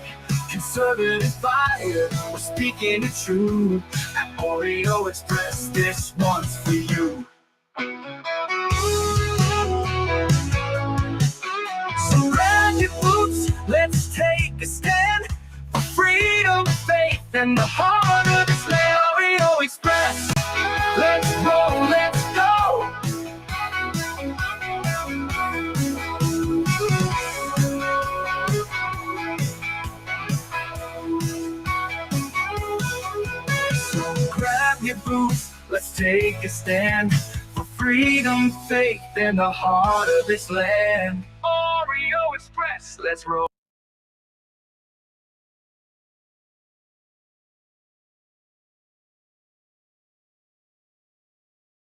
Conservative fire, we're speaking the truth. At Oreo Express, this one's for you. So grab your boots, let's take a stand for freedom, faith, and the heart of this land. Oreo Express, let's roll, let's go. So grab your boots, let's take a stand for freedom, faith, and the heart of this land. Oreo Express, let's roll.